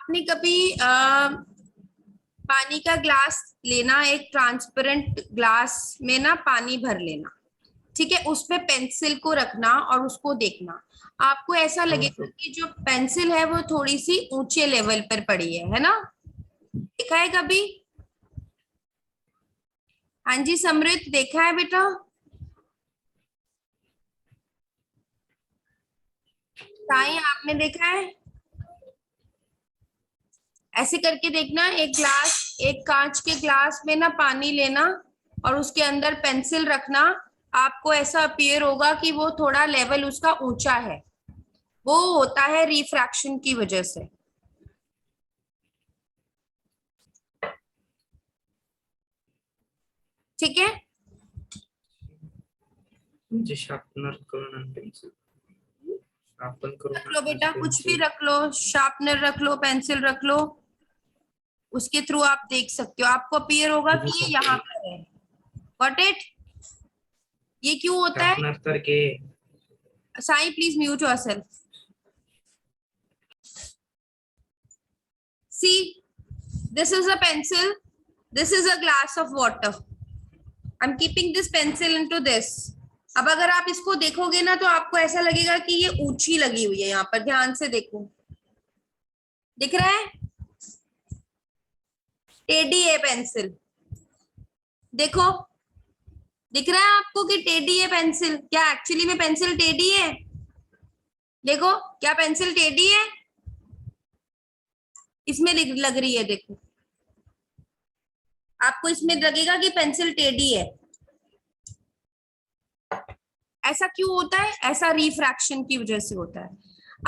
आपने कभी पानी का ग्लास लेना, एक ट्रांसपेरेंट ग्लास में ना पानी भर लेना, ठीक है, उसमें पेंसिल को रखना और उसको देखना। आपको ऐसा लगेगा कि जो पेंसिल है वो थोड़ी सी ऊंचे लेवल पर पड़ी है ना? देखा है कभी? हाँ जी समृद्ध, देखा है बेटा? साईं, आपने देखा है? ऐसे करके देखना, एक ग्लास, एक कांच के ग्लास में ना पानी लेना और उसके अंदर पेंसिल रखना। आपको ऐसा अपीयर होगा कि वो थोड़ा लेवल उसका ऊंचा है। वो होता है रिफ्रैक्शन की वजह से। ठीक है, शार्पनर करून पेन्सिल शार्पन करून रख लो बेटा, कुछ भी रख लो, शार्पनर रख लो, पेंसिल रख लो, उसके थ्रू आप देख सकते हो। आपको अपीयर होगा कि ये यहाँ पर है। Got it? ये क्यों होता है? शार्पनर करके Sai please mute yourself. See, this is a pencil, this is a glass of water. I'm keeping this pencil into this. अब अगर आप इसको देखोगे ना तो आपको ऐसा लगेगा कि ये ऊंची लगी हुई है। यहाँ पर ध्यान से देखो, दिख रहा है? टेढ़ी है पेंसिल, देखो, दिख रहा है आपको कि टेढ़ी है पेंसिल? क्या एक्चुअली में पेंसिल टेढ़ी है? देखो, क्या पेंसिल टेढ़ी है? इसमें लग रही है, देखो, आपको इसमें लगेगा कि पेंसिल टेढ़ी है। ऐसा क्यों होता है? ऐसा रिफ्रैक्शन की वजह से होता है।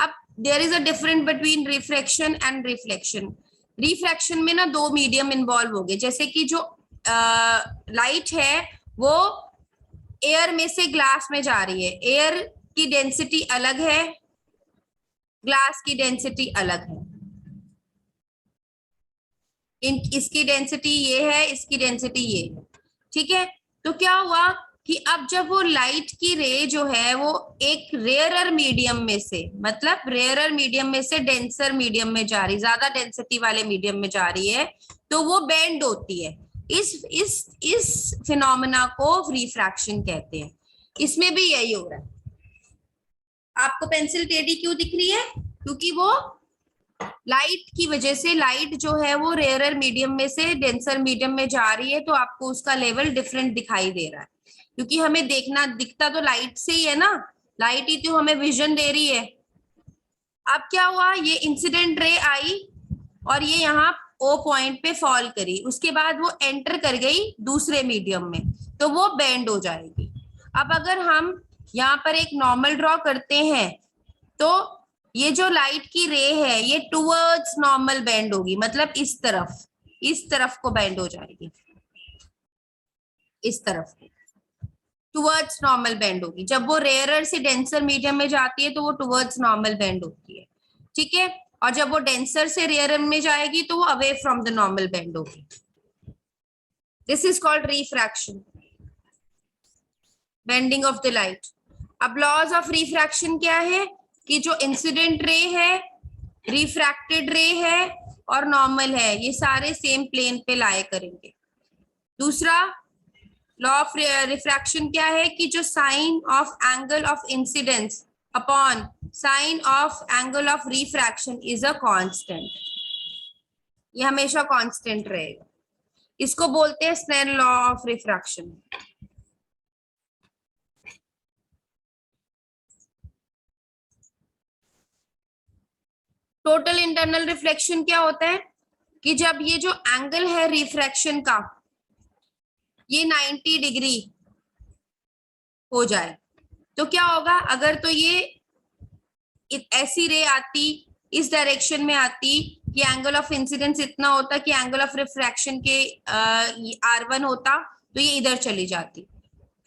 अब there is a difference between refraction and reflection. Refraction में ना दो मीडियम इन्वॉल्व हो गए, जैसे कि जो लाइट है वो एयर में से ग्लास में जा रही है। एयर की डेंसिटी अलग है, ग्लास की डेंसिटी अलग है। इसकी डेंसिटी ये है, इसकी डेंसिटी ये है, ठीक है। तो क्या हुआ कि अब जब वो लाइट की रे जो है वो एक रेयरर मीडियम में से, मतलब रेयरर मीडियम में से डेंसर मीडियम में जा रही, ज्यादा डेंसिटी वाले मीडियम में जा रही है, तो वो बेंड होती है। इस फिनोमेना को रिफ्रैक्शन कहते हैं। इसमें भी यही हो रहा है। आपको पेंसिल टेढ़ी क्यों दिख रही है? क्योंकि वो लाइट की वजह से, लाइट जो है वो रेयरर मीडियम में से डेंसर मीडियम में जा रही है, तो आपको उसका लेवल डिफरेंट दिखाई दे रहा है। क्योंकि हमें दिखता तो लाइट से ही है ना, लाइट ही तो हमें विजन दे रही है। अब क्या हुआ, ये इंसिडेंट रे आई और ये यहाँ ओ पॉइंट पे फॉल करी, उसके बाद वो एंटर कर गई दूसरे मीडियम में, तो वो बेंड हो जाएगी। अब अगर हम यहाँ पर एक नॉर्मल ड्रॉ करते हैं तो ये जो लाइट की रे है ये टुवर्ड्स नॉर्मल बेंड होगी, मतलब इस तरफ को बेंड हो जाएगी, इस तरफ टुवर्ड्स नॉर्मल बेंड होगी। जब वो रेयरर से डेंसर मीडियम में जाती है तो वो टुवर्ड्स नॉर्मल बेंड होती है, ठीक है। और जब वो डेंसर से रेयरर में जाएगी तो वो away from the normal bend होगी। This is called refraction, bending of the light. अब लॉज ऑफ रिफ्रैक्शन क्या है कि जो इंसिडेंट रे है, रिफ्रैक्टेड रे है और नॉर्मल है, ये सारे सेम प्लेन पे लाए करेंगे। दूसरा लॉ ऑफ रिफ्रैक्शन क्या है कि जो sine of angle of incidence upon sine of angle of refraction is a constant. ये हमेशा कांस्टेंट रहेगा। इसको बोलते हैं Snell law of refraction. Total internal reflection क्या होता है कि जब ये जो एंगल है रिफ्रैक्शन का ये 90 डिग्री हो जाए तो क्या होगा, अगर तो ये ऐसी रे आती, इस डायरेक्शन में आती कि एंगल ऑफ इंसिडेंस इतना होता कि एंगल ऑफ रिफ्रैक्शन के R1 होता, तो ये इधर चली जाती।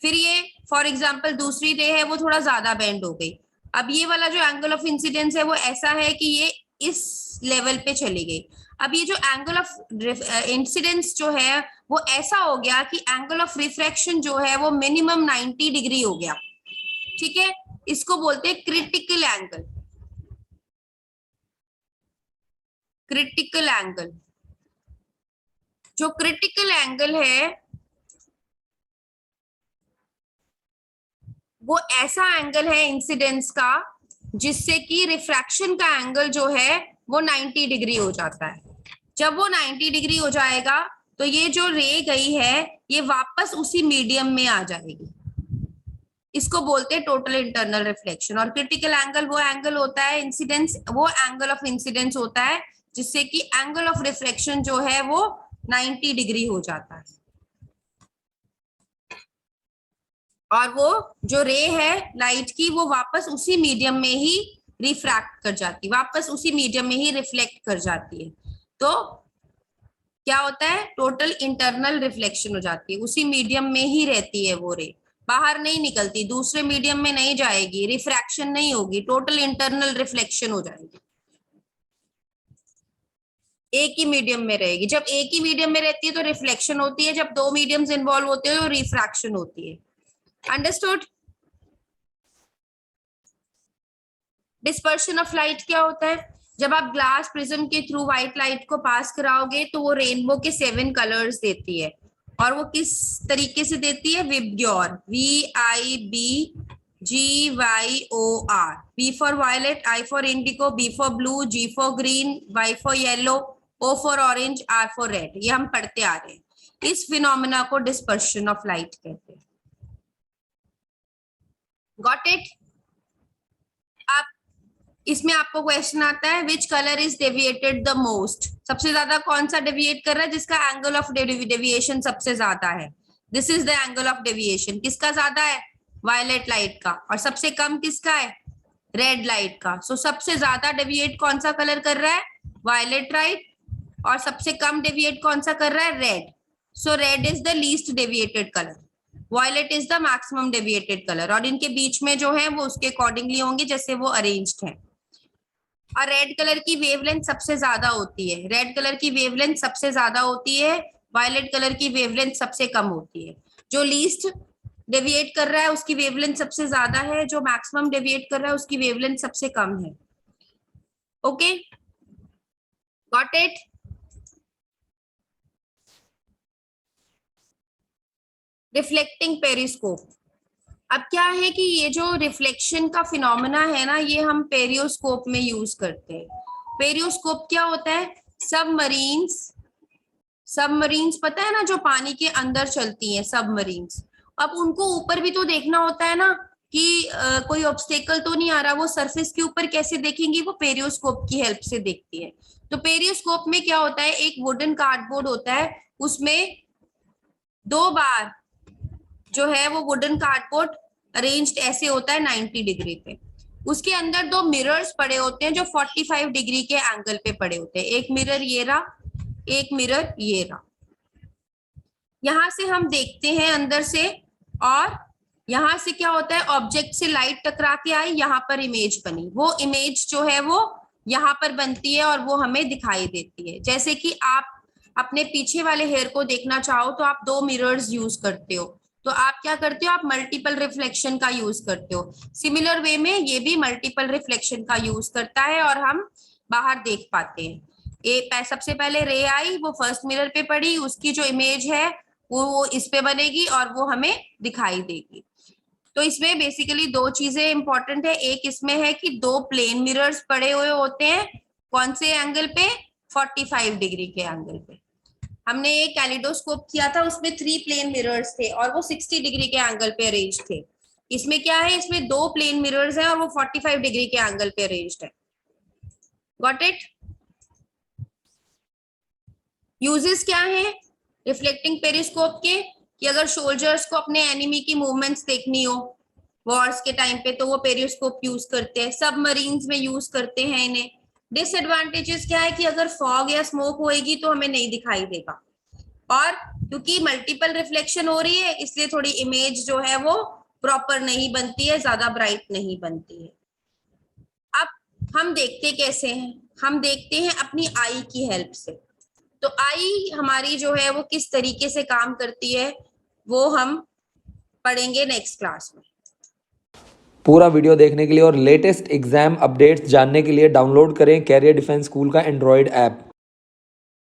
फिर ये फॉर एग्जांपल दूसरी रे है वो थोड़ा ज्यादा बेंड हो गई। अब ये वाला जो एंगल ऑफ इंसिडेंस है वो ऐसा है कि ये इस लेवल पे चली गई। अब ये जो एंगल ऑफ इंसिडेंस जो है वो ऐसा हो गया कि एंगल ऑफ रिफ्रैक्शन जो है वो मिनिमम 90 डिग्री हो गया, ठीक है। इसको बोलते हैं क्रिटिकल एंगल। Critical angle. जो क्रिटिकल एंगल है वो ऐसा एंगल है इंसिडेंस का जिससे कि रिफ्रैक्शन का एंगल जो है वो 90 डिग्री हो जाता है। जब वो 90 डिग्री हो जाएगा तो ये जो रे गई है ये वापस उसी मीडियम में आ जाएगी। इसको बोलते हैं टोटल इंटरनल रिफ्लेक्शन। और क्रिटिकल एंगल वो एंगल होता है इंसिडेंस, वो एंगल ऑफ इंसिडेंस होता है जिससे कि एंगल ऑफ रिफ्लेक्शन जो है वो 90 डिग्री हो जाता है। और वो जो रे है लाइट की वो वापस उसी मीडियम में ही रिफ्रैक्ट कर जाती है, वापस उसी मीडियम में ही रिफ्लेक्ट कर जाती है। तो क्या होता है, टोटल इंटरनल रिफ्लेक्शन हो जाती है, उसी मीडियम में ही रहती है वो रे, बाहर नहीं निकलती, दूसरे मीडियम में नहीं जाएगी, रिफ्रैक्शन नहीं होगी, टोटल इंटरनल रिफ्लेक्शन हो जाएगी, एक ही मीडियम में रहेगी। जब एक ही मीडियम में रहती है तो रिफ्लेक्शन होती है, जब दो मीडियम्स इन्वॉल्व होते हैं तो रिफ्रैक्शन होती है। अंडरस्टूड? डिस्पर्शन ऑफ लाइट क्या होता है? जब आप ग्लास प्रिज्म के थ्रू व्हाइट लाइट को पास कराओगे तो वो रेनबो के 7 कलर्स देती है। और वो किस तरीके से देती है? VIBGYOR, VIBGYOR, V for violet, I for indigo, B for blue, G for green, Y for yellow, O for orange, R for red. ये हम पढ़ते आ रहे हैं। इस फिनोमेना को डिस्पर्शन ऑफ लाइट कहते हैं। Got it? आप इसमें आपको क्वेश्चन आता है which colour is deviated the most? सबसे ज्यादा कौन सा डेविएट कर रहा है? जिसका एंगल ऑफ डेविएशन सबसे ज्यादा है, this is the angle of deviation. किसका ज्यादा है? वायलेट लाइट का। और सबसे कम किसका है? रेड लाइट का। सो सबसे ज्यादा डेविएट कौन सा कलर कर रहा है? Violet light. और सबसे कम डेविएट कौन सा कर रहा है? Red. So red is the least deviated colour, violet is the maximum deviated colour. और इनके बीच में जो है वो उसके अकॉर्डिंगली होंगे जैसे वो अरेंज्ड है। और रेड कलर की वेवलेंथ सबसे ज्यादा होती है, रेड कलर की वेवलेंथ सबसे ज्यादा होती है, वायलेट कलर की वेवलेंथ सबसे कम होती है। जो लीस्ट डेविएट कर रहा है उसकी वेवलेंथ सबसे ज्यादा है, जो मैक्सिमम डेविएट कर रहा है उसकी वेवलेंथ सबसे कम है। Okay, got it? Reflecting periscope. अब क्या है कि ये जो रिफ्लेक्शन का फिनोमेना है ना, ये हम पेरियोस्कोप में यूज करते हैं। पेरियोस्कोप क्या होता है? सबमरीन्स पता है ना, जो पानी के अंदर चलती हैं, सबमरीन्स। अब उनको ऊपर भी तो देखना होता है ना कि कोई ऑब्स्टेकल तो नहीं आ रहा, वो सरफेस के ऊपर कैसे देखेंगी? वो पेरियोस्कोप की हेल्प से देखती है। तो पेरियोस्कोप में क्या होता है, एक वुडन कार्डबोर्ड होता है, उसमें 2 बार जो है वो वुडन कार्डबोर्ड अरेंज्ड ऐसे होता है 90 डिग्री पे। उसके अंदर 2 मिरर्स पड़े होते हैं जो 45 डिग्री के एंगल पे पड़े होते हैं। एक मिरर ये रहा, एक मिरर ये रहा। यहां से हम देखते हैं अंदर से, और यहां से क्या होता है, ऑब्जेक्ट से लाइट टकरा के आई, यहाँ पर इमेज बनी, वो इमेज जो है वो यहाँ पर बनती है और वो हमें दिखाई देती है। जैसे कि आप अपने पीछे वाले हेयर को देखना चाहो तो आप 2 मिरर्स यूज करते हो, तो आप क्या करते हो, आप मल्टीपल रिफ्लेक्शन का यूज करते हो। सिमिलर वे में ये भी मल्टीपल रिफ्लेक्शन का यूज करता है और हम बाहर देख पाते हैं। सबसे पहले रे आई, वो फर्स्ट मिरर पे पड़ी, उसकी जो इमेज है वो इस पे बनेगी और वो हमें दिखाई देगी। तो इसमें बेसिकली 2 चीजें इंपॉर्टेंट है। एक इसमें है कि 2 प्लेन मिरर्स पड़े हुए होते हैं, कौन से एंगल पे? 45 डिग्री के एंगल पे। हमने एक कैलिडोस्कोप किया था, उसमें 3 प्लेन मिरर्स थे और वो 60 डिग्री के एंगल पे अरेंज थे। इसमें क्या है, इसमें 2 प्लेन मिरर्स हैं और वो 45 डिग्री के एंगल पे अरेंज्ड है। Got it? यूजेस क्या है रिफ्लेक्टिंग पेरिस्कोप के? कि अगर सोल्जर्स को अपने एनिमी की मूवमेंट्स देखनी हो वॉर्स के टाइम पे तो वो पेरिस्कोप यूज करते हैं, सबमरीन्स में यूज करते हैं इन्हें। डिसएडवांटेजेस क्या है कि अगर फॉग या स्मोक होएगी तो हमें नहीं दिखाई देगा, और क्योंकि मल्टीपल रिफ्लेक्शन हो रही है इसलिए थोड़ी इमेज जो है वो प्रॉपर नहीं बनती है, ज्यादा ब्राइट नहीं बनती है। अब हम देखते कैसे हैं? हम देखते हैं अपनी आई की हेल्प से। तो आई हमारी जो है वो किस तरीके से काम करती है वो हम पढ़ेंगे नेक्स्ट क्लास में। पूरा वीडियो देखने के लिए और लेटेस्ट एग्जाम अपडेट्स जानने के लिए डाउनलोड करें कैरियर डिफेंस स्कूल का एंड्रॉयड ऐप।